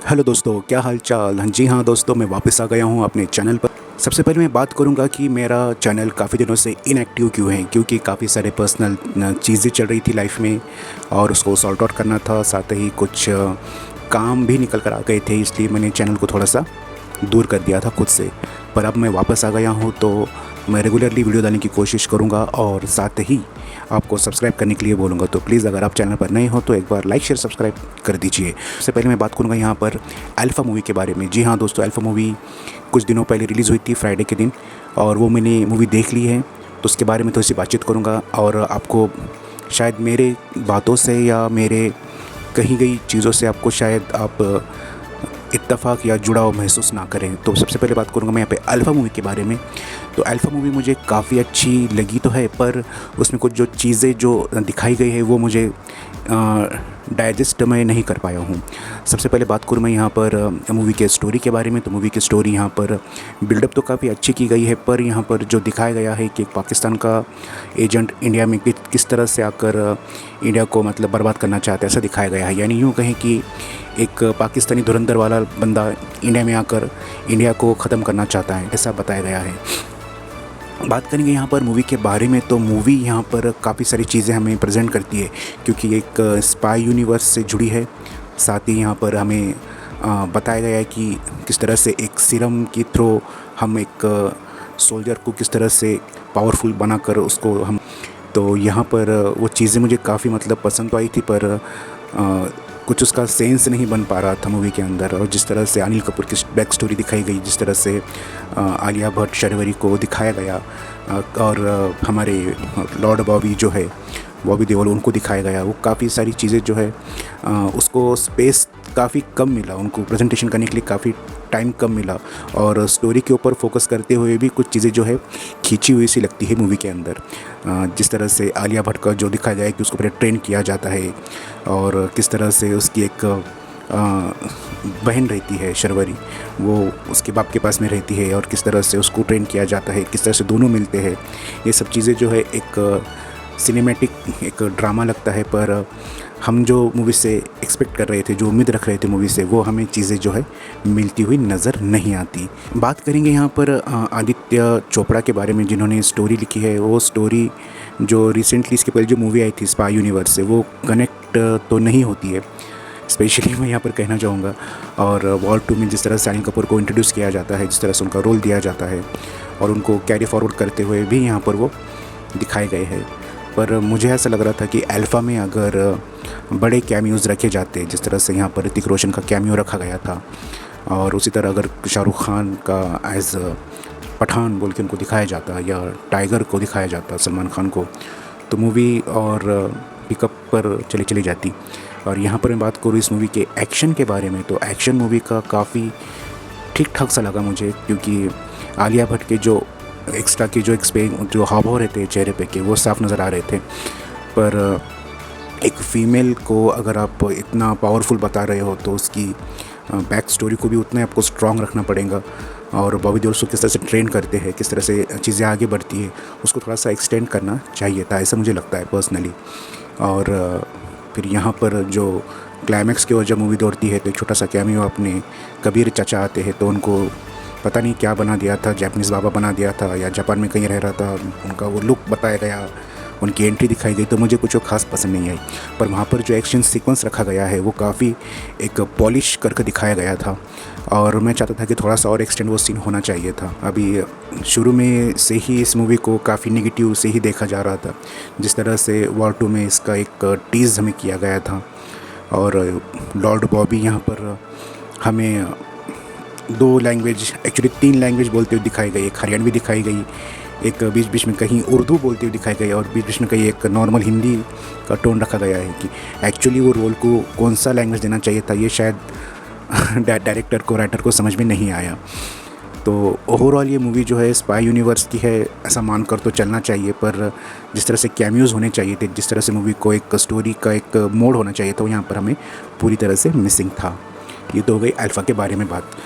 Hello दोस्तों, क्या हाल चाल। हाँ जी हाँ दोस्तों, मैं वापस आ गया हूँ अपने चैनल पर। सबसे पहले मैं बात करूँगा कि मेरा चैनल काफ़ी दिनों से इनएक्टिव क्यों है, क्योंकि काफ़ी सारे पर्सनल चीज़ें चल रही थी लाइफ में और उसको सॉर्ट आउट करना था। साथ ही कुछ काम भी निकल कर आ गए थे, इसलिए मैंने चैनल को थोड़ा सा दूर कर दिया था खुद से। पर अब मैं वापस आ गया हूँ तो मैं रेगुलरली वीडियो डालने की कोशिश करूँगा और साथ ही आपको सब्सक्राइब करने के लिए बोलूँगा। तो प्लीज़ अगर आप चैनल पर नए हो तो एक बार लाइक शेयर सब्सक्राइब कर दीजिए। सबसे पहले मैं बात करूँगा यहाँ पर अल्फ़ा मूवी के बारे में। जी हाँ दोस्तों, अल्फ़ा मूवी कुछ दिनों पहले रिलीज़ हुई थी फ्राइडे के दिन, और वो मैंने मूवी देख ली है। तो उसके बारे में थोड़ी सी बातचीत करूँगा और आपको शायद मेरे बातों से या मेरे कही गई चीज़ों से आपको शायद आप इत्तेफाक या जुड़ाव महसूस ना करें। तो सबसे पहले बात करूँगा मैं यहाँ पे अल्फ़ा मूवी के बारे में। तो अल्फ़ा मूवी मुझे काफ़ी अच्छी लगी तो है, पर उसमें कुछ जो चीज़ें जो दिखाई गई है वो मुझे डाइजेस्ट मैं नहीं कर पाया हूँ। सबसे पहले बात करूँ मैं यहाँ पर मूवी के स्टोरी के बारे में। तो मूवी की स्टोरी यहाँ पर बिल्डअप तो काफ़ी अच्छी की गई है, पर यहाँ पर जो दिखाया गया है कि पाकिस्तान का एजेंट इंडिया में किस तरह से आकर इंडिया को मतलब बर्बाद करना चाहता है, ऐसा दिखाया गया है। यानी यूँ कहें कि एक पाकिस्तानी धुरंधर वाला बंदा इंडिया में आकर इंडिया को ख़त्म करना चाहता है, ऐसा बताया गया है। बात करेंगे यहाँ पर मूवी के बारे में, तो मूवी यहाँ पर काफ़ी सारी चीज़ें हमें प्रेजेंट करती है, क्योंकि एक स्पाई यूनिवर्स से जुड़ी है। साथ ही यहाँ पर हमें बताया गया है कि किस तरह से एक सीरम के थ्रू हम एक सोल्जर को किस तरह से पावरफुल बनाकर उसको हम, तो यहाँ पर वो चीज़ें मुझे काफ़ी मतलब पसंद तो आई थी, पर कुछ उसका सेंस नहीं बन पा रहा था मूवी के अंदर। और जिस तरह से अनिल कपूर की बैक स्टोरी दिखाई गई, जिस तरह से आलिया भट्ट शर्वरी को दिखाया गया, और हमारे लॉर्ड बॉबी जो है, बॉबी देओल, उनको दिखाया गया, वो काफ़ी सारी चीज़ें जो है उसको स्पेस काफ़ी कम मिला, उनको प्रेजेंटेशन करने के लिए काफ़ी टाइम कम मिला। और स्टोरी के ऊपर फोकस करते हुए भी कुछ चीज़ें जो है खींची हुई सी लगती है मूवी के अंदर। जिस तरह से आलिया भट्ट का जो दिखाया जाए कि उसको पहले ट्रेन किया जाता है, और किस तरह से उसकी एक बहन रहती है शर्वरी, वो उसके बाप के पास में रहती है, और किस तरह से उसको ट्रेन किया जाता है, किस तरह से दोनों मिलते हैं। ये सब चीज़ें जो है एक सिनेमैटिक एक ड्रामा लगता है, पर हम जो मूवी से एक्सपेक्ट कर रहे थे, जो उम्मीद रख रहे थे मूवी से, वो हमें चीज़ें जो है मिलती हुई नज़र नहीं आती। बात करेंगे यहाँ पर आदित्य चोपड़ा के बारे में, जिन्होंने स्टोरी लिखी है। वो स्टोरी जो रिसेंटली इसके पहले जो मूवी आई थी स्पाई यूनिवर्स से, वो कनेक्ट तो नहीं होती है, स्पेशली मैं यहाँ पर कहना चाहूँगा। और वॉर 2 में जिस तरह से अनिल कपूर को इंट्रोड्यूस किया जाता है, जिस तरह से उनका रोल दिया जाता है, और उनको कैरी फॉरवर्ड करते हुए भी यहाँ पर वो दिखाए गए हैं। पर मुझे ऐसा लग रहा था कि अल्फ़ा में अगर बड़े कैमियोज़ रखे जाते, जिस तरह से यहाँ पर ऋतिक रोशन का कैमियो रखा गया था, और उसी तरह अगर शाहरुख खान का एज पठान बोल के उनको दिखाया जाता, या टाइगर को दिखाया जाता सलमान खान को, तो मूवी और पिकअप पर चली जाती। और यहाँ पर मैं बात करूँ इस मूवी के एक्शन के बारे में, तो एक्शन मूवी का काफ़ी ठीक ठाक सा लगा मुझे, क्योंकि आलिया भट्ट के जो एक्स्ट्रा के जो हाव भाव रहते हैं चेहरे पे के, वो साफ नज़र आ रहे थे। पर एक फ़ीमेल को अगर आप इतना पावरफुल बता रहे हो, तो उसकी बैक स्टोरी को भी उतना ही आपको स्ट्रॉन्ग रखना पड़ेगा। और बॉबी देओल को किस तरह से ट्रेन करते हैं, किस तरह से चीज़ें आगे बढ़ती है, उसको थोड़ा सा एक्सटेंड करना चाहिए था, ऐसा मुझे लगता है पर्सनली। और फिर यहाँ पर जो क्लाइमैक्स की ओर जब मूवी दौड़ती है, तो एक छोटा सा कैमियो अपने कबीर चाचा आते हैं, तो उनको पता नहीं क्या बना दिया था, जापानीज़ बाबा बना दिया था, या जापान में कहीं रह रहा था, उनका वो लुक बताया गया, उनकी एंट्री दिखाई गई, तो मुझे कुछ वो खास पसंद नहीं आई। पर वहाँ पर जो एक्शन सीक्वेंस रखा गया है, वो काफ़ी एक पॉलिश करके दिखाया गया था, और मैं चाहता था कि थोड़ा सा और एक्सटेंड वो सीन होना चाहिए था। अभी शुरू में से ही इस मूवी को काफ़ी निगेटिव से ही देखा जा रहा था, जिस तरह से वॉर 2 में इसका एक टीज़ हमें किया गया था। और लॉर्ड बॉबी यहाँ पर हमें 2 लैंग्वेज, एक्चुअली 3 लैंग्वेज बोलते हुए दिखाई गई। एक हरियाणवी दिखाई गई, एक बीच बीच में कहीं उर्दू बोलते हुए दिखाई गई, और बीच बीच में कहीं एक नॉर्मल हिंदी का टोन रखा गया है। कि एक्चुअली वो रोल को कौन सा लैंग्वेज देना चाहिए था, ये शायद डायरेक्टर को, राइटर को समझ में नहीं आया। तो ओवरऑल ये मूवी जो है स्पाई यूनिवर्स की है, ऐसा मानकर तो चलना चाहिए, पर जिस तरह से कैमियोज़ होने चाहिए थे, जिस तरह से मूवी को एक स्टोरी का एक मोड होना चाहिए था, वो यहाँ पर हमें पूरी तरह से मिसिंग था। ये तो हो गई अल्फ़ा के बारे में बात।